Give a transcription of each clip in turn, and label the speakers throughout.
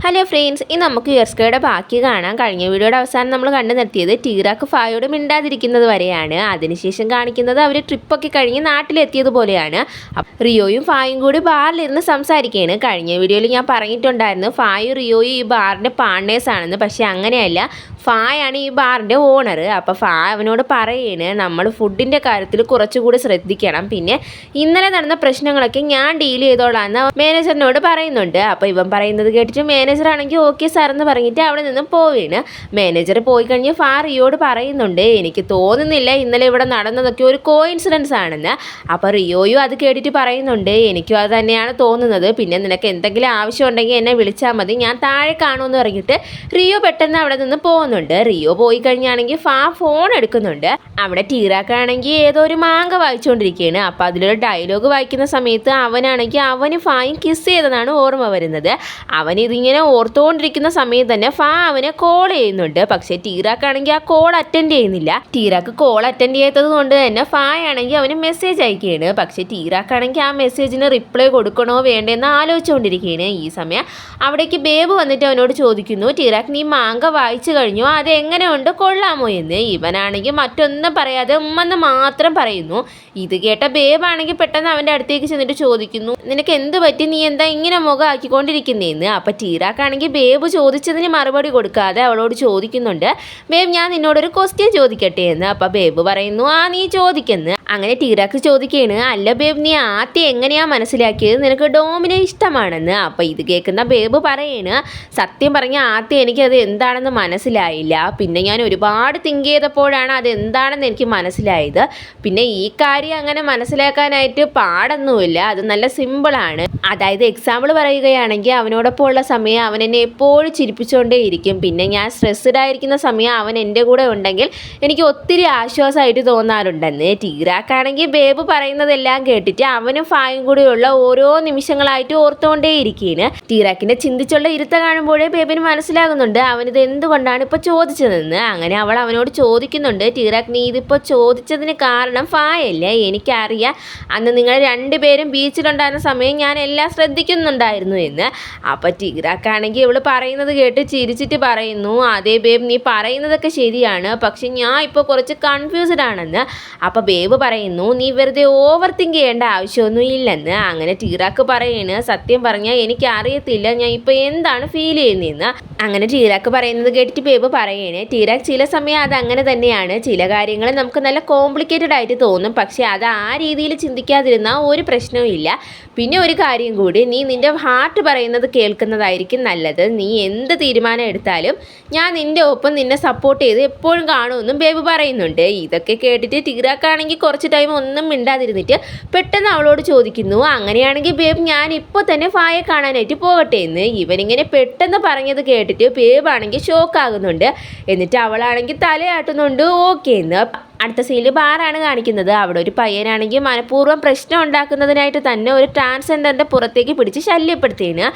Speaker 1: Hello friends, ഇന്ന് നമുക്ക് യുഎസ്കയുടെ ബാക്കി കാണാം. കഴിഞ്ഞ വീഡിയോയുടെ അവസാനം നമ്മൾ കണ്ടു നിർത്തിയത് ടീറാക്ക് ഫായോട് മിണ്ടാതിരിക്കുന്നത് വരെയാണ്. അതിനുശേഷം കാണിക്കുന്നത് അവർ ട്രിപ്പൊക്കെ കഴിഞ്ഞ് നാട്ടിലെത്തിയതുപോലെയാണ്. റിയോയും ഫായും കൂടി ബാറിലിരുന്ന് സംസാരിക്കുകയാണ്. കഴിഞ്ഞ വീഡിയോയിൽ ഞാൻ പറഞ്ഞിട്ടുണ്ടായിരുന്നു ഫായും റിയോയും ഈ ബാറിൻ്റെ പാർട്ട്നേഴ്സ് ആണെന്ന്. പക്ഷേ അങ്ങനെയല്ല, ഫായാണ് ഈ ബാറിൻ്റെ ഓണർ. അപ്പോൾ ഫാ അവനോട് പറയാണ് നമ്മൾ ഫുഡിൻ്റെ കാര്യത്തിൽ കുറച്ചുകൂടി ശ്രദ്ധിക്കണം, പിന്നെ ഇന്നലെ നടന്ന പ്രശ്നങ്ങളൊക്കെ ഞാൻ ഡീൽ ചെയ്തോളാം എന്ന് മാനേജറിനോട് പറയുന്നുണ്ട്. അപ്പോൾ ഇവൻ പറയുന്നത് കേട്ടിട്ട് മാനേജർ ആണെങ്കിൽ ഓക്കെ സാർ എന്ന് പറഞ്ഞിട്ട് അവിടെ നിന്ന് പോവുകയാണ്. മാനേജർ പോയി കഴിഞ്ഞ് ഫാ റിയോയോട് പറയുന്നുണ്ട് എനിക്ക് തോന്നുന്നില്ല ഇന്നലെ ഇവിടെ നടന്നതൊക്കെ ഒരു കോയിൻസിഡൻസ് ആണെന്ന്. അപ്പോൾ റിയോയും അത് കേട്ടിട്ട് പറയുന്നുണ്ട് എനിക്കും അത് തന്നെയാണ് തോന്നുന്നത്, പിന്നെ നിനക്ക് എന്തെങ്കിലും ആവശ്യമുണ്ടെങ്കിൽ എന്നെ വിളിച്ചാൽ മതി, ഞാൻ താഴെ കാണുമെന്ന് പറഞ്ഞിട്ട് റിയോ പെട്ടെന്ന് അവിടെ നിന്ന് പോകുന്നുണ്ട്. റിയോ പോയി കഴിഞ്ഞാണെങ്കിൽ ഫാ ഫോൺ എടുക്കുന്നുണ്ട്. അവിടെ ടീറാക്കാണെങ്കിൽ ഏതോ ഒരു മാങ്ക വായിച്ചുകൊണ്ടിരിക്കുകയാണ്. അപ്പോൾ അതിലൊരു ഡയലോഗ് വായിക്കുന്ന സമയത്ത് അവനാണെങ്കിൽ അവന് ഫായും കിസ് ചെയ്തതാണ് ഓർമ്മ വരുന്നത്. അവൻ ഇതിങ്ങനെ ഓർത്തുകൊണ്ടിരിക്കുന്ന സമയത്ത് തന്നെ ഫാ അവനെ കോൾ ചെയ്യുന്നുണ്ട്. പക്ഷേ ടീറാക്കാണെങ്കിൽ ആ കോൾ അറ്റൻഡ് ചെയ്യുന്നില്ല. ടീറാക്ക് കോൾ അറ്റൻഡ് ചെയ്യാത്തത് കൊണ്ട് തന്നെ ഫായാണെങ്കിൽ അവന് മെസ്സേജ് അയക്കുകയാണ്. പക്ഷേ ടീറാക്കാണെങ്കിൽ ആ മെസ്സേജിന് റിപ്ലൈ കൊടുക്കണോ വേണ്ടെന്ന് ആലോചിച്ചുകൊണ്ടിരിക്കുകയാണ്. ഈ സമയം അവിടേക്ക് ബേബ് വന്നിട്ട് അവനോട് ചോദിക്കുന്നു ടീറാക്ക് നീ മാങ്ക വായിച്ചു കഴിഞ്ഞു, അത് എങ്ങനെയുണ്ട്, കൊള്ളാമോ എന്ന്. ഇവനാണെങ്കിൽ മറ്റൊന്നും പറയാതെ ഉമ്മെന്ന് മാത്രം പറയുന്നു. ഇത് കേട്ട ബേബാണെങ്കിൽ പെട്ടെന്ന് അവൻ്റെ അടുത്തേക്ക് ചെന്നിട്ട് ചോദിക്കുന്നു നിനക്ക് എന്ത് പറ്റി, നീ എന്താ ഇങ്ങനെ മുഖം ആക്കിക്കൊണ്ടിരിക്കുന്നതെന്ന്. അപ്പം ടീറാക്കാണെങ്കിൽ ബേബ് ചോദിച്ചതിന് മറുപടി കൊടുക്കാതെ അവളോട് ചോദിക്കുന്നുണ്ട് ബേബ് ഞാൻ നിന്നോടൊരു ക്വസ്റ്റ്യൻ ചോദിക്കട്ടെ എന്ന്. അപ്പം ബേബ് പറയുന്നു ആ നീ ചോദിക്കുന്നു. അങ്ങനെ ടീറാക്ക് ചോദിക്കുകയാണ് അല്ല ബേബ് നീ ആദ്യം എങ്ങനെയാ മനസ്സിലാക്കിയത് നിനക്ക് ഡോമിനെ ഇഷ്ടമാണെന്ന്. അപ്പം ഇത് കേൾക്കുന്ന ബേബ് പറയാണ് സത്യം പറഞ്ഞാൽ ആദ്യം എനിക്കത് എന്താണെന്ന് മനസ്സിലായില്ല, പിന്നെ ഞാൻ ഒരുപാട് തിങ്ക് ചെയ്തപ്പോഴാണ് അത് എന്താണെന്ന് എനിക്ക് മനസ്സിലായത്. പിന്നെ ഈ കാര്യം അങ്ങനെ മനസ്സിലാക്കാനായിട്ട് പാടൊന്നുമില്ല, അത് നല്ല സിമ്പിളാണ്. അതായത് എക്സാമ്പിൾ പറയുകയാണെങ്കിൽ അവനോടൊപ്പം ഉള്ള സമയം അവൻ എന്നെ എപ്പോഴും ചിരിപ്പിച്ചുകൊണ്ടേ ഇരിക്കും, പിന്നെ ഞാൻ സ്ട്രെസ്ഡ് ആയിരിക്കുന്ന സമയം അവൻ എൻ്റെ കൂടെ ഉണ്ടെങ്കിൽ എനിക്ക് ഒത്തിരി ആശ്വാസമായിട്ട് തോന്നാറുണ്ടെന്ന്. ടീറാക്കാണെങ്കിൽ ബേബ് പറയുന്നതെല്ലാം കേട്ടിട്ട് അവനും ഫായും കൂടെയുള്ള ഓരോ നിമിഷങ്ങളായിട്ട് ഓർത്തുകൊണ്ടേ ഇരിക്കുകയാണ്. ടീറാക്കിൻ്റെ ചിന്തിച്ചുള്ള ഇരുത്ത കാണുമ്പോഴേ ബേബിന് മനസ്സിലാകുന്നുണ്ട് അവനിത് എന്തുകൊണ്ടാണ് ഇപ്പോൾ ചോദിച്ചതെന്ന്. അങ്ങനെ അവൾ അവനോട് ചോദിക്കുന്നുണ്ട് ടീറാക്ക് നീ ഇതിപ്പോൾ ചോദിച്ചതിന് കാരണം ഫായല്ലേ, എനിക്കറിയാം അന്ന് നിങ്ങൾ രണ്ടുപേരും ബീച്ചിലുണ്ടായിരുന്ന സമയം ഞാൻ എല്ലാം ശ്രദ്ധിക്കുന്നുണ്ടായിരുന്നു എന്ന്. അപ്പോൾ ടീറാക്കാണെങ്കിൽ ഇവൾ പറയുന്നത് കേട്ട് ചിരിച്ചിട്ട് പറയുന്നു അതേ ബേബ് നീ പറയുന്നതൊക്കെ ശരിയാണ്, പക്ഷെ ഞാൻ ഇപ്പോൾ കുറച്ച് കൺഫ്യൂസ്ഡ് ആണെന്ന്. അപ്പോൾ ബേബ് പറയുന്നു നീ വെറുതെ ഓവർ തിങ്ക് ചെയ്യേണ്ട ആവശ്യമൊന്നും ഇല്ലെന്ന്. അങ്ങനെ ടീറാക്ക് പറയുന്നു സത്യം പറഞ്ഞാൽ എനിക്ക് അറിയത്തില്ല ഞാൻ ഇപ്പോൾ എന്താണ് ഫീൽ ചെയ്യുന്നതെന്ന്. അങ്ങനെ ടീറാക്ക് പറയുന്നത് കേട്ടിട്ട് ബേബ് പറയണേ ടീറാക്ക് ചില സമയം അത് അങ്ങനെ തന്നെയാണ്, ചില കാര്യങ്ങൾ നമുക്ക് നല്ല കോംപ്ലിക്കേറ്റഡ് ആയിട്ട് തോന്നും, പക്ഷേ അത് ആ രീതിയിൽ ചിന്തിക്കാതിരുന്നാൽ ഒരു പ്രശ്നവും ഇല്ല. പിന്നെ ഒരു കാര്യം കൂടി, നീ നിൻ്റെ ഹാർട്ട് പറയുന്നത് കേൾക്കുന്നതായിരിക്കും നല്ലത്. നീ എന്ത് തീരുമാനം എടുത്താലും ഞാൻ നിൻ്റെ ഒപ്പം നിന്നെ സപ്പോർട്ട് ചെയ്ത് എപ്പോഴും കാണുമെന്നും ബേബ് പറയുന്നുണ്ട്. ഇതൊക്കെ കേട്ടിട്ട് ടീറാക്കാണെങ്കിൽ കുറച്ച് ടൈം ഒന്നും മിണ്ടാതിരുന്നിട്ട് പെട്ടെന്ന് അവളോട് ചോദിക്കുന്നു അങ്ങനെയാണെങ്കിൽ ബേബ് ഞാൻ ഇപ്പോൾ തന്നെ ഫായെ കാണാനായിട്ട് പോകട്ടെ എന്ന്. ഇവനിങ്ങനെ പെട്ടെന്ന് പറഞ്ഞത് കേട്ടിട്ട് ബേബ് ആണെങ്കിൽ ഷോക്കാകുന്നുണ്ട്. എന്നിട്ട് അവളാണെങ്കിൽ തലയാട്ടുന്നുണ്ട് ഓക്കെ എന്ന്. അടുത്ത സീനിൽ ബാറാണ് കാണിക്കുന്നത്. അവിടെ ഒരു പയ്യനാണെങ്കിൽ മനഃപൂർവ്വം പ്രശ്നം ഉണ്ടാക്കുന്നതിനായിട്ട് തന്നെ ഒരു ട്രാൻസ്ജെൻഡറിൻ്റെ പുറത്തേക്ക് പിടിച്ച് ശല്യപ്പെടുത്തിയാണ്.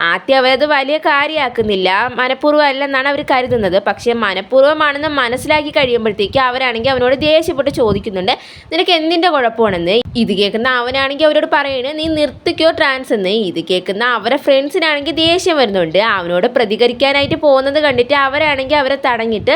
Speaker 1: ആദ്യം അവരത് വലിയ കാര്യമാക്കുന്നില്ല, മനഃപൂർവ്വം അല്ലെന്നാണ് അവർ കരുതുന്നത്. പക്ഷേ മനഃപൂർവ്വമാണെന്ന് മനസ്സിലാക്കി കഴിയുമ്പോഴത്തേക്ക് അവരാണെങ്കിൽ അവനോട് ദേഷ്യപ്പെട്ട് ചോദിക്കുന്നുണ്ട് നിനക്ക് എന്തിൻ്റെ കുഴപ്പമാണെന്ന്. ഇത് കേൾക്കുന്ന അവനാണെങ്കിൽ അവരോട് പറയുന്നത് നീ നിർത്തിക്കോ ട്രാൻസ് എന്ന്. ഇത് കേൾക്കുന്ന അവരെ ഫ്രണ്ട്സിനാണെങ്കിൽ ദേഷ്യം വരുന്നുണ്ട്. അവനോട് പ്രതികരിക്കാനായിട്ട് പോകുന്നത് കണ്ടിട്ട് അവരാണെങ്കിൽ അവരെ തടഞ്ഞിട്ട്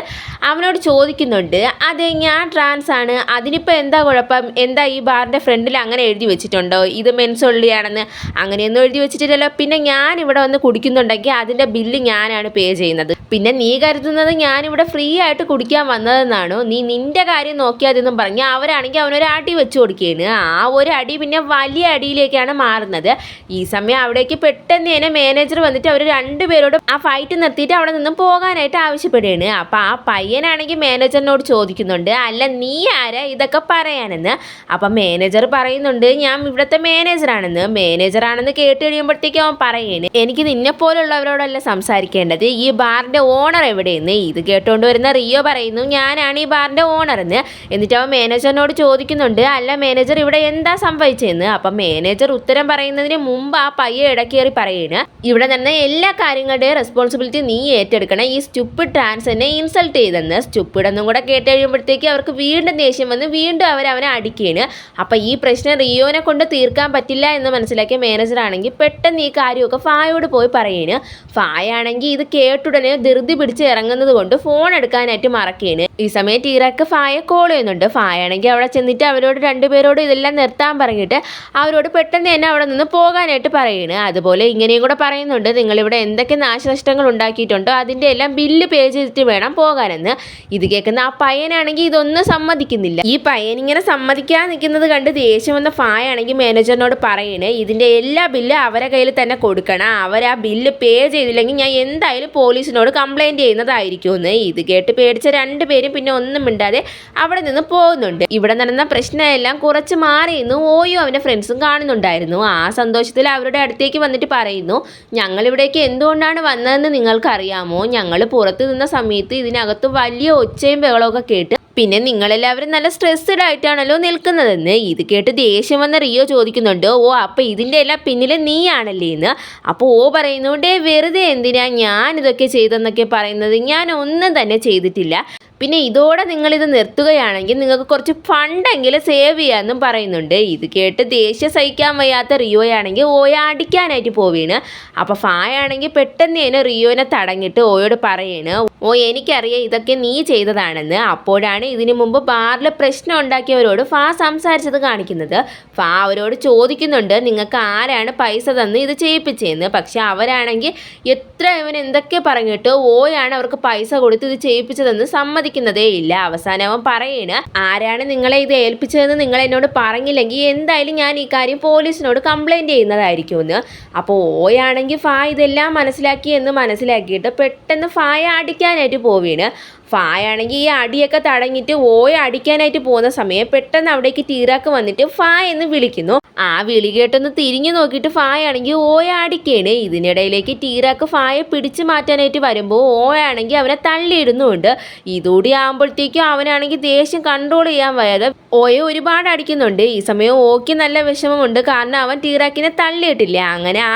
Speaker 1: അവനോട് ചോദിക്കുന്നുണ്ട് അതെ ഞാൻ ട്രാൻസ് ആണ്, അതിനിപ്പോൾ എന്താ കുഴപ്പം, എന്താ ഈ ബാറിൻ്റെ ഫ്രണ്ടിൽ അങ്ങനെ എഴുതി വെച്ചിട്ടുണ്ടോ ഇത് മെൻസ് ഒള്ളിയാണെന്ന്? അങ്ങനെയൊന്നും എഴുതി വെച്ചിട്ടില്ലല്ലോ. പിന്നെ ഞാൻ ഇവിടെ വന്ന് കുടിക്കുന്നുണ്ടെങ്കിൽ അതിൻ്റെ ബില്ല് ഞാനാണ് പേ ചെയ്യുന്നത്. പിന്നെ നീ കരുതുന്നത് ഞാനിവിടെ ഫ്രീ ആയിട്ട് കുടിക്കാൻ വന്നതെന്നാണോ? നീ നിൻ്റെ കാര്യം നോക്കിയാതെന്നും പറഞ്ഞ് അവരാണെങ്കിൽ അവനൊരു അടി വെച്ച് കൊടുക്കുകയാണ്. ആ ഒരു അടി പിന്നെ വലിയ അടിയിലേക്കാണ് മാറുന്നത്. ഈ സമയം അവിടേക്ക് പെട്ടെന്ന് തന്നെ മാനേജർ വന്നിട്ട് അവർ രണ്ടുപേരോടും ആ ഫൈറ്റ് നിർത്തിയിട്ട് അവിടെ നിന്നും പോകാനായിട്ട് ആവശ്യപ്പെടുകയാണ്. അപ്പോൾ ആ പയ്യനാണെങ്കിൽ മാനേജറിനോട് ചോദിക്കുന്നുണ്ട് അല്ല നീ ആരാ ഇതൊക്കെ പറയാനെന്ന്. അപ്പം മാനേജർ പറയുന്നുണ്ട് ഞാൻ ഇവിടുത്തെ മാനേജറാണെന്ന്. മാനേജറാണെന്ന് കേട്ട് കഴിയുമ്പോഴത്തേക്കും അവൻ പറയുന്നത് എനിക്ക് നിന്നെപ്പോലുള്ളവരോടല്ല സംസാരിക്കേണ്ടത്, ഈ ബാറിൻ്റെ ഓണർ എവിടെയെന്ന്. ഇത് കേട്ടുകൊണ്ട് വരുന്ന റിയോ പറയുന്നു ഞാനാണ് ഈ ബാറിൻ്റെ ഓണർ എന്ന്. എന്നിട്ട് അവൻ മാനേജറിനോട് ചോദിക്കുന്നുണ്ട് അല്ല മാനേജർ ഇവിടെ എന്താ സംഭവിച്ചതെന്ന്. അപ്പം മാനേജർ ഉത്തരം പറയുന്നതിന് മുമ്പ് ആ പയ്യെ ഇടക്കേറി പറയുന്നത് ഇവിടെ തന്നെ എല്ലാ കാര്യങ്ങളുടെയും റെസ്പോൺസിബിലിറ്റി നീ ഏറ്റെടുക്കണം, ഈ സ്റ്റുപ്പിഡ് ട്രാൻസ് എന്നെ ഇൻസൾട്ട് ചെയ്തെന്ന്. സ്റ്റുപ്പിഡ് എന്നും കൂടെ കേട്ട് കഴിയുമ്പോഴത്തേക്ക് അവർക്ക് വീണ്ടും ദേഷ്യം വന്ന് വീണ്ടും അവനെ അടിക്കുകയാണ്. അപ്പം ഈ പ്രശ്നം റിയോനെ കൊണ്ട് തീർക്കാൻ പറ്റില്ല എന്ന് മനസ്സിലാക്കിയ മാനേജർ ആണെങ്കിൽ പെട്ടെന്ന് ഈ കാര്യമൊക്കെ ഫായോട് പോയി പറയുകയാണ്. ഫായ ആണെങ്കിൽ ഇത് കേട്ടുടനെ ധൃതി പിടിച്ച് ഇറങ്ങുന്നത് കൊണ്ട് ഫോൺ എടുക്കാനായിട്ട് മറക്കുകയാണ്. ഈ സമയം ടീറാക്ക് ഫായ കോൾ ചെയ്യുന്നുണ്ട്. ഫായ ആണെങ്കിൽ അവിടെ ചെന്നിട്ട് അവരോട് രണ്ടുപേരോട് ഇതെല്ലാം നിർത്താൻ പറഞ്ഞിട്ട് അവരോട് പെട്ടെന്ന് തന്നെ അവിടെ നിന്ന് പോകാനായിട്ട് പറയുകയാണ്. അതുപോലെ ഇങ്ങനെയും കൂടെ പറയുന്നുണ്ട്, നിങ്ങളിവിടെ എന്തൊക്കെ നാശനഷ്ടങ്ങൾ ഉണ്ടാക്കിയിട്ടുണ്ടോ അതിൻ്റെ എല്ലാം ബില്ല് പേ ചെയ്തിട്ട് വേണം പോകാനെന്ന്. ഇത് കേൾക്കുന്ന ആ പയ്യനാണെങ്കിൽ ഇതൊന്നും സമ്മതിക്കുന്നില്ല. ഈ പയ്യൻ ഇങ്ങനെ സമ്മതിക്കാൻ നിൽക്കുന്നത് കണ്ട് ദേഷ്യം വന്ന ഫായ ആണെങ്കിൽ മാനേജറിനോട് പറയണേ, ഇതിൻ്റെ എല്ലാ ബില്ല് അവരെ കയ്യിൽ തന്നെ കൊടുക്കണം, അവർ ആ ബില്ല് പേ ചെയ്തില്ലെങ്കിൽ ഞാൻ എന്തായാലും പോലീസിനോട് കംപ്ലൈൻറ്റ് ചെയ്യുന്നതായിരിക്കുമെന്ന്. ഇത് കേട്ട് പേടിച്ച രണ്ടുപേരും പിന്നെ ഒന്നും മിണ്ടാതെ അവിടെ നിന്ന് പോകുന്നുണ്ട്. ഇവിടെ നടന്ന പ്രശ്നമെല്ലാം കുറച്ച് മാറിയെന്ന് ഓയും അവൻ്റെ ഫ്രണ്ട്സും കാണുന്നുണ്ടായിരുന്നു. ആ സന്തോഷത്തിൽ അവരുടെ അടുത്തേക്ക് വന്നിട്ട് പറയുന്നു, ഞങ്ങളിവിടേക്ക് എന്തുകൊണ്ടാണ് വന്നതെന്ന് നിങ്ങൾക്കറിയാമോ? ഞങ്ങൾ പുറത്ത് നിന്ന സമയത്ത് ഇതിനകത്ത് വലിയ ഒച്ചയും ബഹളമൊക്കെ കേട്ട് പിന്നെ നിങ്ങളെല്ലാവരും നല്ല സ്ട്രെസ്ഡ് ആയിട്ടാണല്ലോ നിൽക്കുന്നതെന്ന്. ഇത് കേട്ട് ദേഷ്യം വന്ന റിയോ ചോദിക്കുന്നുണ്ട്, ഓ അപ്പോൾ ഇതിൻ്റെ എല്ലാം പിന്നിൽ നീയാണല്ലേ എന്ന്. അപ്പോൾ ഓ പറയുന്നുണ്ട്, വെറുതെ എന്തിനാ ഞാനിതൊക്കെ ചെയ്തെന്നൊക്കെ പറയുന്നത്, ഞാൻ ഒന്നും തന്നെ ചെയ്തിട്ടില്ല. പിന്നെ ഇതോടെ നിങ്ങളിത് നിർത്തുകയാണെങ്കിൽ നിങ്ങൾക്ക് കുറച്ച് ഫണ്ടെങ്കിലും സേവ് ചെയ്യാമെന്നും പറയുന്നുണ്ട്. ഇത് കേട്ട് ദേഷ്യം സഹിക്കാൻ വയ്യാത്ത റിയോയാണെങ്കിൽ ഓയെ അടിക്കാനായിട്ട് പോവുകയാണ്. അപ്പോൾ ഫായ ആണെങ്കിൽ പെട്ടെന്ന് തന്നെ റിയോനെ തടഞ്ഞിട്ട് ഓയോട് പറയാണ്, ഓ എനിക്കറിയാം ഇതൊക്കെ നീ ചെയ്തതാണെന്ന്. അപ്പോഴാണ് ഇതിനു മുമ്പ് ബാറിൽ പ്രശ്നം ഉണ്ടാക്കിയവരോട് ഫാ സംസാരിച്ചത് കാണിക്കുന്നത്. ഫാ അവരോട് ചോദിക്കുന്നുണ്ട്, നിങ്ങൾക്ക് ആരാണ് പൈസ തന്ന് ഇത് ചെയ്യിപ്പിച്ചതെന്ന്. പക്ഷെ അവരാണെങ്കിൽ എത്ര ഇവൻ എന്തൊക്കെ പറഞ്ഞിട്ട് ഓയാണ് അവർക്ക് പൈസ കൊടുത്ത് ഇത് ചെയ്യിപ്പിച്ചതെന്ന് സമ്മതിക്കുന്നതേ ഇല്ല. അവസാനം അവൻ പറയണ്, ആരാണ് നിങ്ങളെ ഇത് ഏൽപ്പിച്ചതെന്ന് നിങ്ങൾ എന്നോട് പറഞ്ഞില്ലെങ്കിൽ എന്തായാലും ഞാൻ ഈ കാര്യം പോലീസിനോട് കംപ്ലൈൻറ്റ് ചെയ്യുന്നതായിരിക്കുമെന്ന്. അപ്പോൾ ഓയാണെങ്കിൽ ഫാ ഇതെല്ലാം മനസ്സിലാക്കി എന്ന് മനസ്സിലാക്കിയിട്ട് പെട്ടെന്ന് ഫായ അടിക്കാനായിട്ട് പോവുകയാണ്. ഫായ ആണെങ്കിൽ ഈ അടിയൊക്കെ തടഞ്ഞിട്ട് ഓയെ അടിക്കാനായിട്ട് പോകുന്ന സമയം പെട്ടെന്ന് അവിടേക്ക് ടീറാക്ക് വന്നിട്ട് ഫാ എന്ന് വിളിക്കുന്നു. ആ വിളി കേട്ടൊന്ന് തിരിഞ്ഞു നോക്കിയിട്ട് ഫായ ആണെങ്കിൽ ഓയെ അടിക്കുകയാണ്. ഇതിനിടയിലേക്ക് ടീറാക്ക് ഫായെ പിടിച്ചു മാറ്റാനായിട്ട് വരുമ്പോൾ ഓയാണെങ്കിൽ അവനെ തള്ളിയിടുന്നുണ്ട്. ഇതോടെ ആകുമ്പോഴത്തേക്കും അവനാണെങ്കിൽ ദേഷ്യം കൺട്രോൾ ചെയ്യാൻ വയ്യാതെ ഓയെ ഒരുപാട് അടിക്കുന്നുണ്ട്. ഈ സമയം ഓയ്ക്ക് നല്ല വിഷമമുണ്ട്, കാരണം അവൻ ടീറാക്കിനെ തള്ളിയിട്ടില്ല. അങ്ങനെ ആ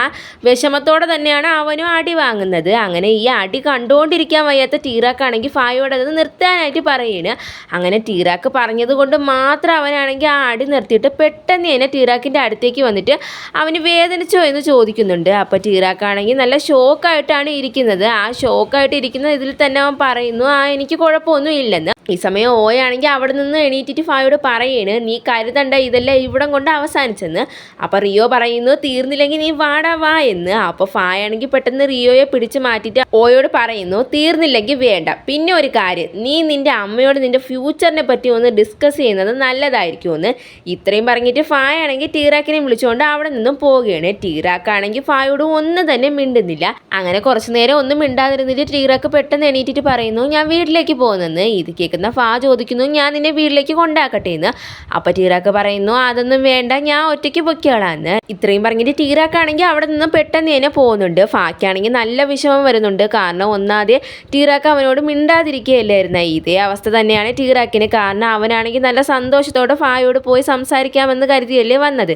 Speaker 1: വിഷമത്തോടെ തന്നെയാണ് അവനും അടി വാങ്ങുന്നത്. അങ്ങനെ ഈ അടി കണ്ടുകൊണ്ടിരിക്കാൻ വയ്യാത്ത ടീറാക്കാണെങ്കിൽ ഫായോട് അത് നിർത്താനായിട്ട് പറയുകയാണ്. അങ്ങനെ ടീറാക്ക് പറഞ്ഞത് കൊണ്ട് മാത്രം അവനാണെങ്കിൽ ആ അടി നിർത്തിയിട്ട് പെട്ടെന്ന് തന്നെ ടീറാക്കിൻ്റെ അടുത്തേക്ക് വന്നിട്ട് അവന് വേദനിച്ചോ എന്ന് ചോദിക്കുന്നുണ്ട്. അപ്പോൾ ടീറാക്കാണെങ്കിൽ നല്ല ഷോക്കായിട്ടാണ് ഇരിക്കുന്നത്. ആ ഷോക്കായിട്ട് ഇരിക്കുന്ന ഇതിൽ തന്നെ അവൻ പറയുന്നു, എനിക്ക് കുഴപ്പമൊന്നും ഇല്ലെന്ന്. ഈ സമയം ഓയാണെങ്കിൽ അവിടെ നിന്ന് എണീറ്റിട്ട് ഫായോട് പറയാണ്, നീ കരുതണ്ട, ഇതെല്ലാം ഇവിടം കൊണ്ട് അവസാനിച്ചെന്ന്. അപ്പോൾ റിയോ പറയുന്നു, തീർന്നില്ലെങ്കിൽ നീ വാടാ വാ എന്ന്. അപ്പോൾ ഫായ ആണെങ്കിൽ പെട്ടെന്ന് റിയോയെ പിടിച്ച് മാറ്റിയിട്ട് ഓയോട് പറയുന്നു, തീർന്നില്ലെങ്കിൽ വേണ്ട, പിന്നെ ഒരു കാര്യം, നീ നിൻ്റെ അമ്മയോട് നിൻ്റെ ഫ്യൂച്ചറിനെ പറ്റി ഒന്ന് ഡിസ്കസ് ചെയ്യുന്നത് നല്ലതായിരിക്കുമെന്ന്. ഇത്രയും പറഞ്ഞിട്ട് ഫായ ആണെങ്കിൽ ടീറാക്കിനെ വിളിച്ചുകൊണ്ട് അവിടെ നിന്നും പോവുകയാണ്. ടീറാക്കാണെങ്കിൽ ഫായോട് ഒന്നും തന്നെ മിണ്ടുന്നില്ല. അങ്ങനെ കുറച്ച് നേരം ഒന്നും മിണ്ടാതിരുന്നിട്ട് ടീറാക്ക് പെട്ടെന്ന് എണീറ്റിട്ട് പറയുന്നു, ഞാൻ വീട്ടിലേക്ക് പോകുന്നെന്ന്. ഇത് കേൾക്കുന്ന ഫാ ചോദിക്കുന്നു, ഞാൻ നിന്നെ വീട്ടിലേക്ക് കൊണ്ടാക്കട്ടെ എന്ന്. അപ്പോൾ ടീറാക്ക് പറയുന്നു, അതൊന്നും വേണ്ട, ഞാൻ ഒറ്റയ്ക്ക് പൊയ്ക്കോളാന്ന്. ഇത്രയും പറഞ്ഞിട്ട് ടീറാക്കാണെങ്കിൽ അവിടെ നിന്ന് പെട്ടെന്ന് തന്നെ പോകുന്നുണ്ട്. ഫാക്കാണെങ്കിൽ നല്ല വിഷമം വരുന്നുണ്ട്, കാരണം ഒന്നാതെ ടീറാക്ക് അവനോട് മിണ്ടാതിരിക്കുകയല്ലായിരുന്നു. ഇതേ അവസ്ഥ തന്നെയാണ് ടീറാക്കിന്, കാരണം അവനാണെങ്കിൽ നല്ല സന്തോഷത്തോടെ ഫായോട് പോയി സംസാരിക്കാമെന്ന് കരുതിയല്ലേ വന്നത്.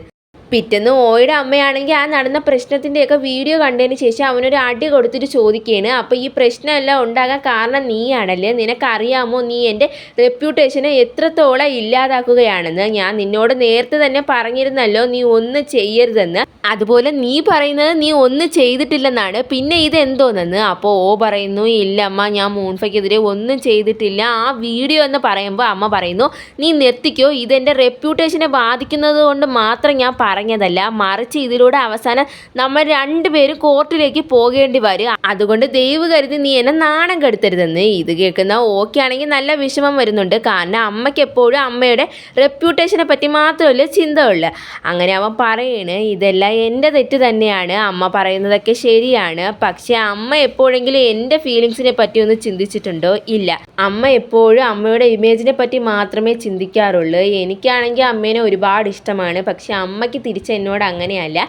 Speaker 1: പിറ്റേന്ന് ഓയുടെ അമ്മയാണെങ്കിൽ ആ നടന്ന പ്രശ്നത്തിൻ്റെയൊക്കെ വീഡിയോ കണ്ടതിന് ശേഷം അവനൊരു അടി കൊടുത്തിട്ട് ചോദിക്കുകയാണ്, അപ്പോൾ ഈ പ്രശ്നമെല്ലാം ഉണ്ടാകാൻ കാരണം നീയാണല്ലേ, നിനക്കറിയാമോ നീ എൻ്റെ റെപ്യൂട്ടേഷനെ എത്രത്തോളം ഇല്ലാതാക്കുകയാണെന്ന്. ഞാൻ നിന്നോട് നേരത്തെ തന്നെ പറഞ്ഞിരുന്നല്ലോ നീ ഒന്നും ചെയ്യരുതെന്ന്. അതുപോലെ നീ പറയുന്നത് നീ ഒന്നും ചെയ്തിട്ടില്ലെന്നാണ്, പിന്നെ ഇതെന്തോന്നെന്ന്. അപ്പോൾ ഓ പറയുന്നു, ഇല്ല അമ്മ, ഞാൻ മൂൺഫയ്ക്കെതിരെ ഒന്നും ചെയ്തിട്ടില്ല. ആ വീഡിയോ എന്ന് പറയുമ്പോൾ അമ്മ പറയുന്നു, നീ നിർത്തിക്കോ, ഇതെൻ്റെ റെപ്യൂട്ടേഷനെ ബാധിക്കുന്നത് കൊണ്ട് മാത്രം ഞാൻ പറഞ്ഞതല്ല, മറിച്ച് ഇതിലൂടെ അവസാനം നമ്മൾ രണ്ടുപേരും കോർട്ടിലേക്ക് പോകേണ്ടി വരും. അതുകൊണ്ട് ദയവ് കരുതി നീ എന്നെ നാണം കെടുത്തരുതെന്ന്. ഇത് കേൾക്കുന്ന ഓക്കാണെങ്കിൽ നല്ല വിഷമം വരുന്നുണ്ട്, കാരണം അമ്മയ്ക്ക് എപ്പോഴും അമ്മയുടെ റെപ്യൂട്ടേഷനെ പറ്റി മാത്രമല്ല ചിന്തയുള്ളു. അങ്ങനെ അവൻ പറയണ്, ഇതെല്ലാം എൻ്റെ തെറ്റ് തന്നെയാണ്, അമ്മ പറയുന്നതൊക്കെ ശരിയാണ്, പക്ഷേ അമ്മ എപ്പോഴെങ്കിലും എൻ്റെ ഫീലിങ്സിനെ പറ്റി ഒന്ന് ചിന്തിച്ചിട്ടുണ്ടോ? ഇല്ല. അമ്മ എപ്പോഴും അമ്മയുടെ ഇമേജിനെ പറ്റി മാത്രമേ ചിന്തിക്കാറുള്ളൂ. എനിക്കാണെങ്കിൽ അമ്മേനെ ഒരുപാട് ഇഷ്ടമാണ്, പക്ഷെ അമ്മയ്ക്ക് തിരിച്ച് എന്നോട് അങ്ങനെയല്ല.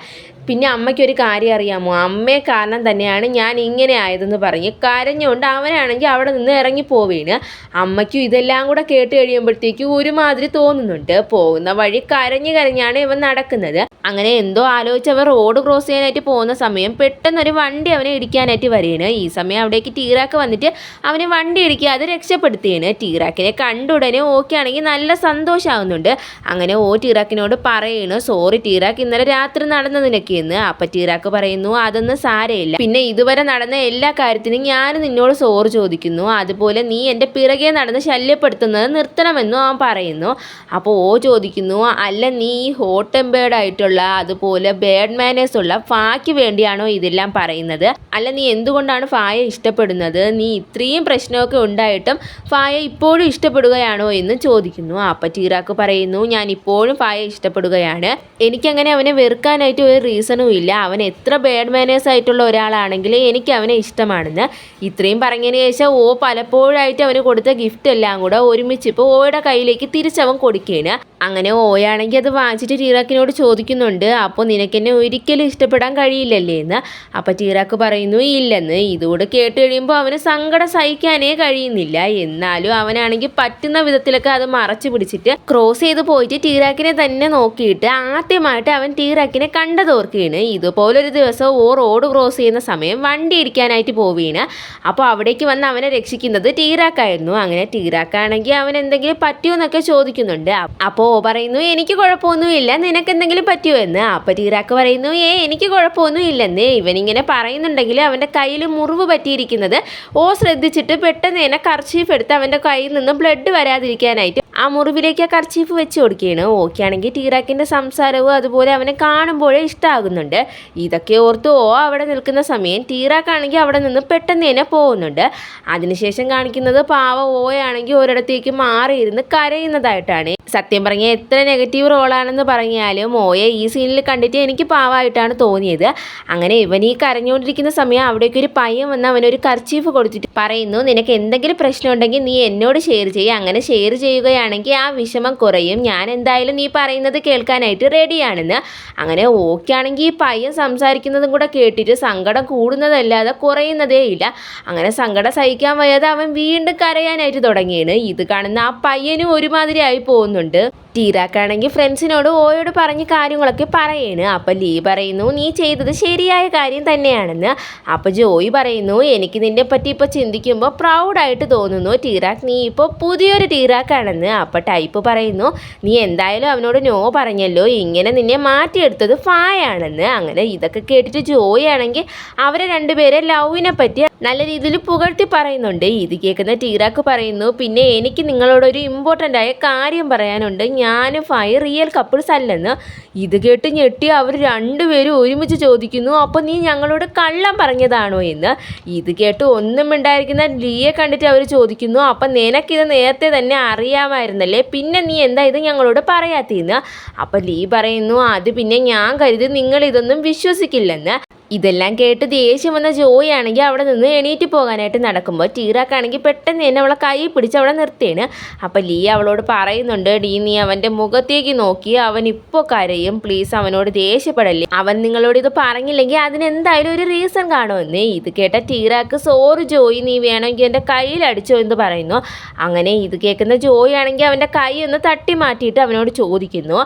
Speaker 1: പിന്നെ അമ്മയ്ക്കൊരു കാര്യം അറിയാമോ, അമ്മയെ കാരണം തന്നെയാണ് ഞാൻ ഇങ്ങനെ ആയതെന്ന് പറഞ്ഞ് കരഞ്ഞുകൊണ്ട് അവനാണെങ്കിൽ അവിടെ നിന്ന് ഇറങ്ങി പോവേണ്. അമ്മയ്ക്കും ഇതെല്ലാം കൂടെ കേട്ട് കഴിയുമ്പോഴത്തേക്കും ഒരുമാതിരി തോന്നുന്നുണ്ട്. പോകുന്ന വഴി കരഞ്ഞാണ് ഇവൻ നടക്കുന്നത്. അങ്ങനെ എന്തോ ആലോചിച്ച് അവർ റോഡ് ക്രോസ് ചെയ്യാനായിട്ട് പോകുന്ന സമയം പെട്ടെന്നൊരു വണ്ടി അവനെ ഇടിക്കാനായിട്ട് വരികയാണ്. ഈ സമയം അവിടേക്ക് ടീറാക്ക് വന്നിട്ട് അവന് വണ്ടി ഇടിക്കാതെ രക്ഷപ്പെടുത്തുകയാണ്. ടീറാക്കിനെ കണ്ടുടനെ ഓക്കെ ആണെങ്കിൽ നല്ല സന്തോഷമാകുന്നുണ്ട്. അങ്ങനെ ടീറാക്കിനോട് പറയുന്നു, സോറി ടീറാക്ക്, ഇന്നലെ രാത്രി നടന്നതിനൊക്കെ എന്ന്. അപ്പം ടീറാക്ക് പറയുന്നു, അതൊന്നും സാരമില്ല, പിന്നെ ഇതുവരെ നടന്ന എല്ലാ കാര്യത്തിനും ഞാൻ നിന്നോട് സോറി ചോദിക്കുന്നു, അതുപോലെ നീ എൻ്റെ പിറകെ നടന്ന് ശല്യപ്പെടുത്തുന്നത് നിർത്തണമെന്നും അവൻ പറയുന്നു. അപ്പോൾ ചോദിക്കുന്നു, അല്ല നീ ഈ ഹോട്ട് ടെമ്പേർഡ് ആയിട്ടുള്ള അതുപോലെ ബാഡ് മാനേഴ്സ് ഉള്ള ഫായ്ക്ക് വേണ്ടിയാണോ ഇതെല്ലാം പറയുന്നത്? അല്ല നീ എന്തുകൊണ്ടാണ് ഫായെ ഇഷ്ടപ്പെടുന്നത്? നീ ഇത്രയും പ്രശ്നമൊക്കെ ഉണ്ടായിട്ടും ഫായെ ഇപ്പോഴും ഇഷ്ടപ്പെടുകയാണോ എന്ന് ചോദിക്കുന്നു. അപ്പം ടീറാക്ക് പറയുന്നു, ഞാൻ ഇപ്പോഴും ഫായെ ഇഷ്ടപ്പെടുകയാണ്, എനിക്കങ്ങനെ അവനെ വെറുക്കാനായിട്ട് ഒരു റീസണും ഇല്ല, അവൻ എത്ര ബാഡ് മാനേഴ്സ് ആയിട്ടുള്ള ഒരാളാണെങ്കിൽ എനിക്ക് അവനെ ഇഷ്ടമാണെന്ന്. ഇത്രയും പറഞ്ഞതിന് ശേഷം പലപ്പോഴായിട്ട് അവന് കൊടുത്ത ഗിഫ്റ്റ് എല്ലാം കൂടെ ഒരുമിച്ച് ഇപ്പോൾ ഓയുടെ കയ്യിലേക്ക് തിരിച്ചവൻ കൊടുക്കുകയാണ്. അങ്ങനെ ഓയാണെങ്കിൽ അത് വാങ്ങിച്ചിട്ട് ടീറാക്കിനോട് ചോദിക്കുന്നുണ്ട്, അപ്പോൾ നിനക്കെന്നെ ഒരിക്കലും ഇഷ്ടപ്പെടാൻ കഴിയില്ലല്ലേ എന്ന്. അപ്പോൾ ടീറാക്ക് പറയുന്നു ഇല്ലെന്ന്. ഇതുകൂടെ കേട്ട് കഴിയുമ്പോൾ അവന് സങ്കടം സഹിക്കാനേ കഴിയുന്നില്ല. എന്നാലും അവനാണെങ്കിൽ പറ്റുന്ന വിധത്തിലൊക്കെ അത് മറച്ചു പിടിച്ചിട്ട് ക്രോസ് ചെയ്ത് പോയിട്ട് ടീറാക്കിനെ തന്നെ നോക്കിയിട്ട് ആദ്യമായിട്ട് അവൻ ടീറാക്കിനെ കണ്ടതോർക്കുകയാണ്. ഇതുപോലൊരു ദിവസം റോഡ് ക്രോസ് ചെയ്യുന്ന സമയം വണ്ടി ഇടിക്കാനായിട്ട് പോവുകയാണ്. അപ്പോൾ അവിടേക്ക് വന്ന് അവനെ രക്ഷിക്കുന്നത് ടീറാക്കായിരുന്നു. അങ്ങനെ ടീറാക്കാണെങ്കിൽ അവൻ എന്തെങ്കിലും പറ്റുമോ എന്നൊക്കെ ചോദിക്കുന്നുണ്ട്. അപ്പോൾ പറയുന്നു, എനിക്ക് കുഴപ്പമൊന്നുമില്ല, നിനക്ക് എന്തെങ്കിലും പറ്റുമോ എന്ന്. അപ്പോൾ ടീറാക്ക് പറയുന്നു, എനിക്ക് കുഴപ്പമൊന്നും ഇല്ലെന്ന്. ഇവനിങ്ങനെ പറയുന്നുണ്ടെങ്കിൽ അവൻ്റെ കയ്യിൽ മുറിവ് പറ്റിയിരിക്കുന്നത് ശ്രദ്ധിച്ചിട്ട് പെട്ടെന്ന് തന്നെ കർച്ചീഫ് എടുത്ത് അവൻ്റെ കയ്യിൽ നിന്ന് ബ്ലഡ് വരാതിരിക്കാനായിട്ട് ആ മുറിവിലേക്ക് ആ കർച്ചീഫ് വെച്ച് കൊടുക്കുകയാണ്. ആണെങ്കിൽ ടീറാക്കിൻ്റെ സംസാരവും അതുപോലെ അവനെ കാണുമ്പോഴേ ഇഷ്ടമാകുന്നുണ്ട്. ഇതൊക്കെ ഓർത്ത് അവിടെ നിൽക്കുന്ന സമയം ടീറാക്കാണെങ്കിൽ അവിടെ നിന്ന് പെട്ടെന്ന് തന്നെ പോകുന്നുണ്ട്. അതിനുശേഷം കാണിക്കുന്നത് പാവ ആണെങ്കിൽ ഒരിടത്തേക്ക് മാറിയിരുന്ന് കരയുന്നതായിട്ടാണ്. സത്യം പറഞ്ഞാൽ എത്ര നെഗറ്റീവ് റോളാണെന്ന് പറഞ്ഞാലും ഓയെ ഈ സീനിൽ കണ്ടിട്ട് എനിക്ക് പാവമായിട്ടാണ് തോന്നിയത്. അങ്ങനെ ഇവൻ ഈ കരഞ്ഞുകൊണ്ടിരിക്കുന്ന സമയം അവിടേക്ക് ഒരു പയ്യൻ വന്ന് അവനൊരു കർച്ചീഫ് കൊടുത്തിട്ട് പറയുന്നു, നിനക്ക് എന്തെങ്കിലും പ്രശ്നം ഉണ്ടെങ്കിൽ നീ എന്നോട് ഷെയർ ചെയ്യുക, അങ്ങനെ ഷെയർ ചെയ്യുകയാണെങ്കിൽ ആ വിഷമം കുറയും, ഞാൻ എന്തായാലും നീ പറയുന്നത് കേൾക്കാനായിട്ട് റെഡിയാണെന്ന്. അങ്ങനെ ആണെങ്കിൽ ഈ പയ്യൻ സംസാരിക്കുന്നതും കൂടെ കേട്ടിട്ട് സങ്കടം കൂടുന്നതല്ലാതെ കുറയുന്നതേ ഇല്ല. അങ്ങനെ സങ്കടം സഹിക്കാൻ വയ്യാതെ അവൻ വീണ്ടും കരയാനായിട്ട് തുടങ്ങിയാണ്. ഇത് കാണുന്ന ആ പയ്യനും ഒരുമാതിരി ആയി പോകുന്നുണ്ട്. ടീറാക്കാണെങ്കിൽ ഫ്രണ്ട്സിനോട് ഓയോട് പറഞ്ഞ കാര്യങ്ങളൊക്കെ പറയാണ്. അപ്പം ലീ പറയുന്നു, നീ ചെയ്തത് ശരിയായ കാര്യം തന്നെയാണെന്ന്. അപ്പം ജോയി പറയുന്നു, എനിക്ക് നിന്നെ പറ്റി ഇപ്പോൾ ചിന്തിക്കുമ്പോൾ പ്രൗഡായിട്ട് തോന്നുന്നു ടീറാക്ക്, നീ ഇപ്പോൾ പുതിയൊരു ടീറാക്കാണെന്ന്. അപ്പം ടൈപ്പ് പറയുന്നു, നീ എന്തായാലും അവനോട് നോ പറഞ്ഞല്ലോ, ഇങ്ങനെ നിന്നെ മാറ്റിയെടുത്തത് ഫായാണെന്ന്. അങ്ങനെ ഇതൊക്കെ കേട്ടിട്ട് ജോയി ആണെങ്കിൽ അവരെ രണ്ടുപേരെ ലവിനെ പറ്റി നല്ല രീതിയിൽ പുകഴ്ത്തി പറയുന്നുണ്ട്. ഇത് കേൾക്കുന്ന ടീറാക്ക് പറയുന്നു, പിന്നെ എനിക്ക് നിങ്ങളോടൊരു ഇമ്പോർട്ടൻ്റ് ആയ കാര്യം പറയാനുണ്ട്, ഞാനും ഫായ് റിയൽ കപ്പിൾസ് അല്ലെന്ന്. ഇത് കേട്ട് ഞെട്ടി അവർ രണ്ടുപേരും ഒരുമിച്ച് ചോദിക്കുന്നു, അപ്പോൾ നീ ഞങ്ങളോട് കള്ളം പറഞ്ഞതാണോ എന്ന്. ഇത് കേട്ട് ഒന്നും ഉണ്ടായിരിക്കുന്ന ലീയെ കണ്ടിട്ട് അവർ ചോദിക്കുന്നു, അപ്പം നിനക്കിത് നേരത്തെ തന്നെ അറിയാമായിരുന്നല്ലേ, പിന്നെ നീ എന്താ ഇത് ഞങ്ങളോട് പറയാത്തതെന്ന്. അപ്പം ലീ പറയുന്നു, അത് പിന്നെ ഞാൻ കരുതി നിങ്ങൾ ഇതൊന്നും വിശ്വസിക്കില്ലെന്ന്. ഇതെല്ലാം കേട്ട് ദേഷ്യം വന്ന ജോയി ആണെങ്കിൽ അവിടെ നിന്ന് എണീറ്റ് പോകാനായിട്ട് നടക്കുമ്പോൾ ടീറാക്കാണെങ്കിൽ പെട്ടെന്ന് തന്നെ അവളെ കൈ പിടിച്ച് അവിടെ നിർത്തിയാണ്. അപ്പം ലീ അവളോട് പറയുന്നുണ്ട്, നീ അവൻ്റെ മുഖത്തേക്ക് നോക്കി, അവൻ ഇപ്പോൾ കരയും, പ്ലീസ് അവനോട് ദേഷ്യപ്പെടല്ലേ, അവൻ നിങ്ങളോട് ഇത് പറഞ്ഞില്ലെങ്കിൽ അതിനെന്തായാലും ഒരു റീസൺ കാണുമെന്ന്. ഇത് കേട്ട ടീറാക്ക്, സോറി ജോയി, നീ വേണമെങ്കിൽ എൻ്റെ കയ്യിൽ അടിച്ചോ എന്ന് പറയുന്നു. അങ്ങനെ ഇത് കേൾക്കുന്ന ജോയി ആണെങ്കിൽ അവൻ്റെ കൈ ഒന്ന് തട്ടി മാറ്റിയിട്ട് അവനോട് ചോദിക്കുന്നു,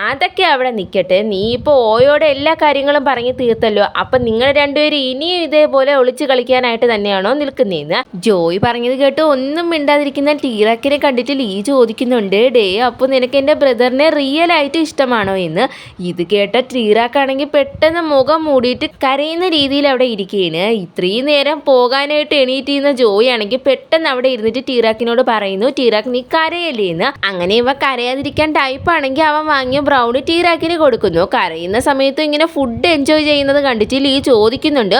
Speaker 1: അതൊക്കെ അവിടെ നിൽക്കട്ടെ, നീ ഇപ്പോൾ ഓയോടെ എല്ലാ കാര്യങ്ങളും പറഞ്ഞ് തീർത്തല്ലോ, അപ്പം നിങ്ങൾ രണ്ടുപേരും ഇനിയും ഇതേപോലെ ഒളിച്ച് കളിക്കാനായിട്ട് തന്നെയാണോ നിൽക്കുന്നതെന്ന്. ജോയി പറഞ്ഞത് കേട്ട് ഒന്നും മിണ്ടാതിരിക്കുന്ന ടീറാക്കിനെ കണ്ടിട്ട് ലീ ചോദിക്കുന്നുണ്ട്, അപ്പോൾ നിനക്ക് എൻ്റെ ബ്രദറിനെ റിയൽ ആയിട്ട് ഇഷ്ടമാണോ എന്ന്. ഇത് കേട്ട ടീറാക്കാണെങ്കിൽ പെട്ടെന്ന് മുഖം മൂടിയിട്ട് കരയുന്ന രീതിയിൽ അവിടെ ഇരിക്കുകയാണ്. ഇത്രയും നേരം പോകാനായിട്ട് എണീറ്റ് ചെയ്യുന്ന ജോയി ആണെങ്കിൽ പെട്ടെന്ന് അവിടെ ഇരുന്നിട്ട് ടീറാക്കിനോട് പറയുന്നു, ടീറാക്ക് നീ കരയല്ലേ എന്ന്. അങ്ങനെ ഇവ കരയാതിരിക്കാൻ ടൈപ്പ് ആണെങ്കിൽ അവൻ വാങ്ങിയ ബ്രൗണി ടീറാക്കിന് കൊടുക്കുന്നു. കരയുന്ന സമയത്തും ഇങ്ങനെ ഫുഡ് എൻജോയ് ചെയ്യുന്നത് കണ്ടിട്ട് ലീ ചോദിക്കുന്നുണ്ട്,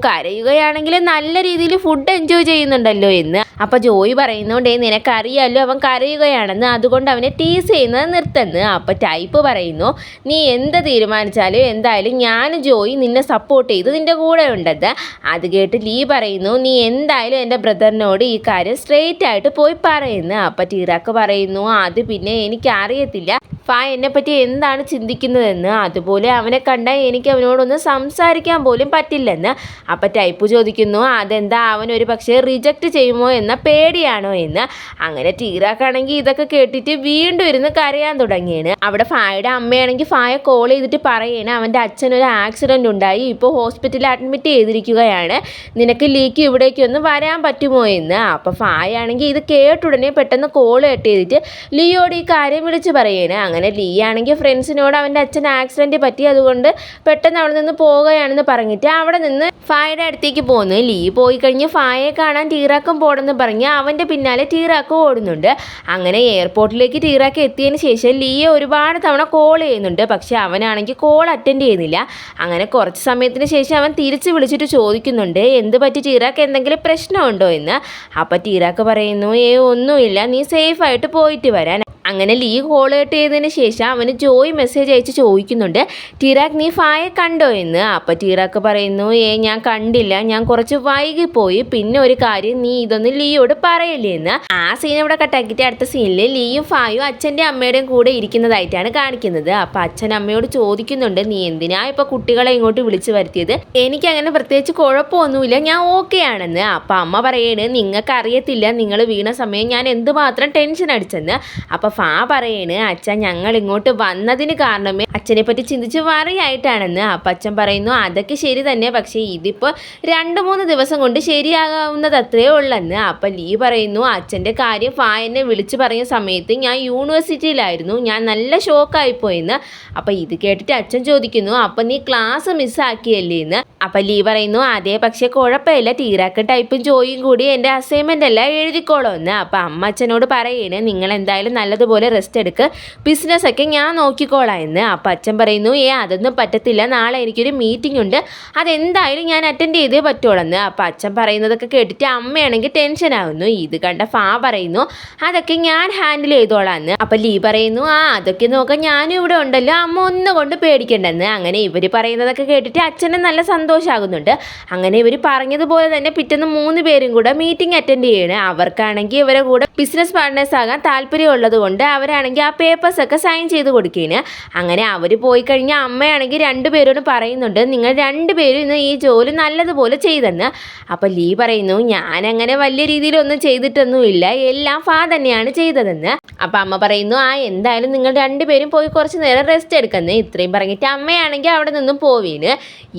Speaker 1: കരയുകയാണെങ്കിൽ നല്ല രീതിയിൽ ഫുഡ് എൻജോയ് ചെയ്യുന്നുണ്ടല്ലോ എന്ന്. അപ്പം ജോയി പറയുന്നുണ്ട്, നിനക്കറിയാമല്ലോ അവൻ കരയുകയാണെന്ന്, അതുകൊണ്ട് അവനെ ടീസ് ചെയ്യുന്നത് നിർത്തുന്നു. അപ്പം ടൈപ്പ് പറയുന്നു, നീ എന്ത് തീരുമാനിച്ചാലും എന്തായാലും ഞാൻ ജോയി നിന്നെ സപ്പോർട്ട് ചെയ്ത് നിൻ്റെ കൂടെ ഉണ്ടെന്ന്. അത് കേട്ട് ലീ പറയുന്നു, നീ എന്തായാലും എൻ്റെ ബ്രദറിനോട് ഈ കാര്യം സ്ട്രെയിറ്റ് ആയിട്ട് പോയി പറയുന്നു. അപ്പം ടീറാക്ക് പറയുന്നു, അത് പിന്നെ എനിക്കറിയത്തില്ല, ഫാ എന്നെപ്പറ്റി എന്താണ് ചിന്തിക്കുന്നതെന്ന്, അതുപോലെ അവനെ കണ്ടാൽ എനിക്ക് അവനോടൊന്ന് സംസാരിക്കാൻ പോലും പറ്റില്ലെന്ന്. അപ്പം ടൈപ്പ് ചോദിക്കുന്നു അതെന്താ, അവൻ ഒരു പക്ഷേ റിജക്റ്റ് ചെയ്യുമോ എന്ന പേടിയാണോ എന്ന്. അങ്ങനെ ടീറാക്കാണെങ്കിൽ ഇതൊക്കെ കേട്ടിട്ട് വീണ്ടും ഇരുന്ന് കരയാൻ തുടങ്ങിയാണ്. അവിടെ ഫായുടെ അമ്മയാണെങ്കിൽ ഫായെ കോൾ ചെയ്തിട്ട് പറയാണ് അവൻ്റെ അച്ഛനൊരു ആക്സിഡൻ്റ് ഉണ്ടായി, ഇപ്പോൾ ഹോസ്പിറ്റലിൽ അഡ്മിറ്റ് ചെയ്തിരിക്കുകയാണ്, നിനക്ക് ലീക്ക് ഇവിടേക്ക് ഒന്ന് വരാൻ പറ്റുമോ എന്ന്. അപ്പോൾ ഫായാണെങ്കിൽ ഇത് കേട്ടുടനെ പെട്ടെന്ന് കോൾ കട്ട് ചെയ്തിട്ട് ലിയോട് ഈ കാര്യം വിളിച്ച് പറയാണ്. അങ്ങനെ ലീ ആണെങ്കിൽ ഫ്രണ്ട്സിനോട് അവൻ്റെ അച്ഛൻ ആക്സിഡൻറ്റ് പറ്റി, അതുകൊണ്ട് പെട്ടെന്ന് അവിടെ നിന്ന് പോവുകയാണെന്ന് പറഞ്ഞിട്ട് അവിടെ നിന്ന് ഫായുടെ അടുത്തേക്ക് പോകുന്നു. ലീ പോയി കഴിഞ്ഞ് ഫായെ കാണാൻ ടീറാക്കും പോടെന്ന് പറഞ്ഞ് അവൻ്റെ പിന്നാലെ ടീറാക്കും ഓടുന്നുണ്ട്. അങ്ങനെ എയർപോർട്ടിലേക്ക് ടീറാക്ക് എത്തിയതിന് ശേഷം ലീയെ ഒരുപാട് തവണ കോൾ ചെയ്യുന്നുണ്ട്, പക്ഷെ അവനാണെങ്കിൽ കോൾ അറ്റൻഡ് ചെയ്യുന്നില്ല. അങ്ങനെ കുറച്ച് സമയത്തിന് ശേഷം അവൻ തിരിച്ച് വിളിച്ചിട്ട് ചോദിക്കുന്നുണ്ട് എന്ത് പറ്റി ടീറാക്ക്, എന്തെങ്കിലും പ്രശ്നമുണ്ടോ എന്ന്. അപ്പോൾ ടീറാക്ക് പറയുന്നു ഒന്നുമില്ല, നീ സേഫായിട്ട് പോയിട്ട് വരാൻ. അങ്ങനെ ലീ കോൾ കട്ട് ചെയ്തതിന് ശേഷം അവന് ജോയ് മെസ്സേജ് അയച്ച് ചോദിക്കുന്നുണ്ട് ടീറാക്ക് നീ ഫായെ കണ്ടോ എന്ന്. അപ്പോൾ ടീറാക്ക് പറയുന്നു ഞാൻ കണ്ടില്ല, ഞാൻ കുറച്ച് വൈകിപ്പോയി, പിന്നെ ഒരു കാര്യം നീ ഇതൊന്നും ലീയോട് പറയല്ലേ എന്ന്. ആ സീൻ ഇവിടെ കട്ടാക്കിയിട്ട് അടുത്ത സീനിൽ ലീയും ഫായും അച്ഛൻ്റെ അമ്മയുടെയും കൂടെ ഇരിക്കുന്നതായിട്ടാണ് കാണിക്കുന്നത്. അപ്പോൾ അച്ഛൻ അമ്മയോട് ചോദിക്കുന്നുണ്ട് നീ എന്തിനാ ഇപ്പോൾ കുട്ടികളെ ഇങ്ങോട്ട് വിളിച്ചു വരുത്തിയത്, എനിക്കങ്ങനെ പ്രത്യേകിച്ച് കുഴപ്പമൊന്നുമില്ല, ഞാൻ ഓക്കെ ആണെന്ന്. അപ്പോൾ അമ്മ പറയണ് നിങ്ങൾക്ക് അറിയത്തില്ല നിങ്ങൾ വീണ സമയം ഞാൻ എന്തുമാത്രം ടെൻഷൻ അടിച്ചെന്ന്. അപ്പോൾ ഫാ പറയണ് അച്ഛൻ ഞങ്ങൾ ഇങ്ങോട്ട് വന്നതിന് കാരണമേ അച്ഛനെ പറ്റി ചിന്തിച്ച് വറിയായിട്ടാണെന്ന്. അപ്പം അച്ഛൻ പറയുന്നു അതൊക്കെ ശരി തന്നെ, പക്ഷേ ഇതിപ്പോൾ 2-3 ദിവസം കൊണ്ട് ശരിയാകാവുന്നത് അത്രേ ഉള്ളെന്ന്. അപ്പം ലീ പറയുന്നു അച്ഛൻ്റെ കാര്യം ഫാ എന്നെ വിളിച്ച് പറഞ്ഞ സമയത്ത് ഞാൻ യൂണിവേഴ്സിറ്റിയിലായിരുന്നു, ഞാൻ നല്ല ഷോക്കായിപ്പോയെന്ന്. അപ്പം ഇത് കേട്ടിട്ട് അച്ഛൻ ചോദിക്കുന്നു അപ്പം നീ ക്ലാസ് മിസ്സാക്കിയല്ലേ എന്ന്. അപ്പം ലീ പറയുന്നു അതേ, പക്ഷേ കുഴപ്പമില്ല, ടീറാക്ക് ടൈപ്പും ജോയും കൂടി എൻ്റെ അസൈൻമെൻ്റ് എല്ലാം എഴുതിക്കോളൂ എന്ന്. അപ്പം അമ്മ അച്ഛനോട് പറയണേ നിങ്ങൾ എന്തായാലും നല്ലതുപോലെ റെസ്റ്റ് എടുക്ക്, ബിസിനസ്സൊക്കെ ഞാൻ നോക്കിക്കോളാം എന്ന്. അപ്പം അച്ഛൻ പറയുന്നു അതൊന്നും പറ്റത്തില്ല, നാളെ എനിക്കൊരു മീറ്റിംഗ് ഉണ്ട്, അതെന്തായാലും ഞാൻ അറ്റൻഡ് ചെയ്തേ പറ്റുള്ളൂ. അപ്പം അച്ഛൻ പറയുന്നതൊക്കെ കേട്ടിട്ട് അമ്മയാണെങ്കിൽ ടെൻഷൻ ആവുന്നു. ഇത് കണ്ട ഫാ പറയുന്നു അതൊക്കെ ഞാൻ ഹാൻഡിൽ ചെയ്തോളാം എന്ന്. അപ്പം ലീ പറയുന്നു അതൊക്കെ നോക്കാൻ ഞാനും ഇവിടെ ഉണ്ടല്ലോ, അമ്മ ഒന്നുകൊണ്ട് പേടിക്കണ്ടെന്ന്. അങ്ങനെ ഇവർ പറയുന്നതൊക്കെ കേട്ടിട്ട് അച്ഛന് നല്ല സന്തോഷമാകുന്നുണ്ട്. അങ്ങനെ ഇവർ പറഞ്ഞതുപോലെ തന്നെ പിറ്റേന്ന് 3 പേരും കൂടെ മീറ്റിംഗ് അറ്റൻഡ് ചെയ്യണേ. അവർക്കാണെങ്കിൽ ഇവരെ കൂടെ ബിസിനസ് പാർട്ട്നേഴ്സ് ആകാൻ താല്പര്യമുള്ളത് കൊണ്ട് അവരാണെങ്കിൽ ആ പേപ്പേഴ്സൊക്കെ സൈൻ ചെയ്ത് കൊടുക്കുകയാണ്. അങ്ങനെ അവർ പോയി കഴിഞ്ഞാൽ അമ്മയാണെങ്കിൽ 2 പേരോട് പറയുന്നുണ്ട് നിങ്ങൾ 2 പേരും ഇന്ന് ഈ ജോലി നല്ലതുപോലെ ചെയ്തെന്ന്. അപ്പം ലീ പറയുന്നു ഞാനങ്ങനെ വലിയ രീതിയിലൊന്നും ചെയ്തിട്ടൊന്നുമില്ല, എല്ലാം ഫാ തന്നെയാണ് ചെയ്തതെന്ന്. അപ്പം അമ്മ പറയുന്നു എന്തായാലും നിങ്ങൾ 2 പേരും പോയി കുറച്ച് നേരം റെസ്റ്റ് എടുക്കുന്നത്. ഇത്രയും പറഞ്ഞിട്ട് അമ്മയാണെങ്കിൽ അവിടെ നിന്നും പോവീന്.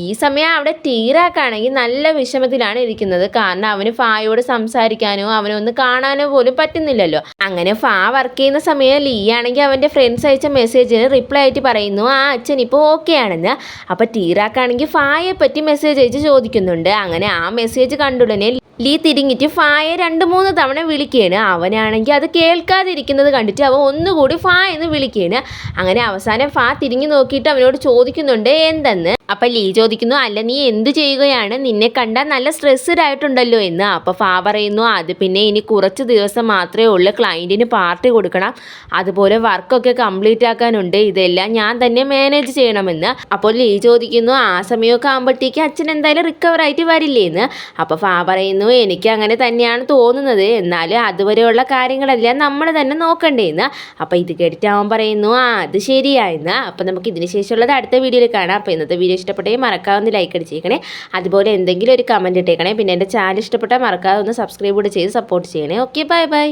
Speaker 1: ഈ സമയം അവിടെ ടീറാക്കാണെങ്കിൽ നല്ല വിഷമത്തിലാണ് ഇരിക്കുന്നത്, കാരണം അവന് ഫായോട് സംസാരിക്കാനോ അവനൊന്ന് കാണാനോ പോലും പറ്റുന്നില്ലല്ലോ. അങ്ങനെ ഫാ വർക്ക് ചെയ്യുന്ന സമയം ലീ ആണെങ്കിൽ അവൻ്റെ ഫ്രണ്ട്സ് അയച്ച മെസ്സേജിന് റിപ്ലൈ ആയിട്ട് പറയുന്നു അച്ഛൻ ഇപ്പോൾ ഓക്കെ ആണെന്ന്. അപ്പോൾ ടീറാക്കാണെങ്കിൽ ഫായെ പറ്റി മെസ്സേജ് അയച്ച് ചോദിക്കുന്നുണ്ട്. അങ്ങനെ ആ മെസ്സേജ് കണ്ടുടനെ ലീ തിരിഞ്ഞിട്ട് ഫായെ 2-3 തവണ വിളിക്കുകയാണ്. അവനാണെങ്കിൽ അത് കേൾക്കാതിരിക്കുന്നത് കണ്ടിട്ട് അവൻ ഒന്നുകൂടി ഫാ എന്ന് വിളിക്കുകയാണ്. അങ്ങനെ അവസാനം ഫാ തിരിഞ്ഞു നോക്കിയിട്ട് അവനോട് ചോദിക്കുന്നുണ്ട് എന്തെന്ന്. അപ്പം ലീ ചോദിക്കുന്നു അല്ല നീ എന്ത് ചെയ്യുകയാണ്, നിന്നെ കണ്ടാൽ നല്ല സ്ട്രെസ്ഡ് ആയിട്ടുണ്ടല്ലോ എന്ന്. അപ്പോൾ ഫാ പറയുന്നു അത് പിന്നെ ഇനി കുറച്ച് ദിവസം മാത്രമേ ഉള്ളൂ, ക്ലയൻറ്റിന് പാർട്ടി കൊടുക്കണം, അതുപോലെ വർക്കൊക്കെ കംപ്ലീറ്റ് ആക്കാനുണ്ട്, ഇതെല്ലാം ഞാൻ തന്നെ മാനേജ് ചെയ്യണമെന്ന്. അപ്പോൾ ലീ ചോദിക്കുന്നു ആ സമയമൊക്കെ ആകുമ്പോഴത്തേക്ക് അച്ഛൻ എന്തായാലും റിക്കവർ ആയിട്ട് വരില്ലേ എന്ന്. അപ്പോൾ ഫാ പറയുന്നു എനിക്ക് അങ്ങനെ തന്നെയാണ് തോന്നുന്നത്, എന്നാലും അതുവരെയുള്ള കാര്യങ്ങളെല്ലാം നമ്മൾ തന്നെ നോക്കണ്ടേന്ന്. അപ്പോൾ ഇത് കേട്ടിട്ട് അവൻ പറയുന്നു അത് ശരിയായെന്ന്. അപ്പോൾ നമുക്ക് ഇതിന് ശേഷമുള്ളത് അടുത്ത വീഡിയോയിൽ കാണാം. അപ്പോൾ ഇന്നത്തെ വീഡിയോ ഇഷ്ടപ്പെട്ടെങ്കിൽ മറക്കാവുന്ന ലൈക്ക് അടിച്ചേക്കണേ, അതുപോലെ എന്തെങ്കിലും ഒരു കമൻറ്റ് ഇട്ടേക്കണേ, പിന്നെ എൻ്റെ ചാനൽ ഇഷ്ടപ്പെട്ടാൽ മറക്കാതെ ഒന്ന് സബ്സ്ക്രൈബ് കൂടെ ചെയ്ത് സപ്പോർട്ട് ചെയ്യണേ. Okay bye bye.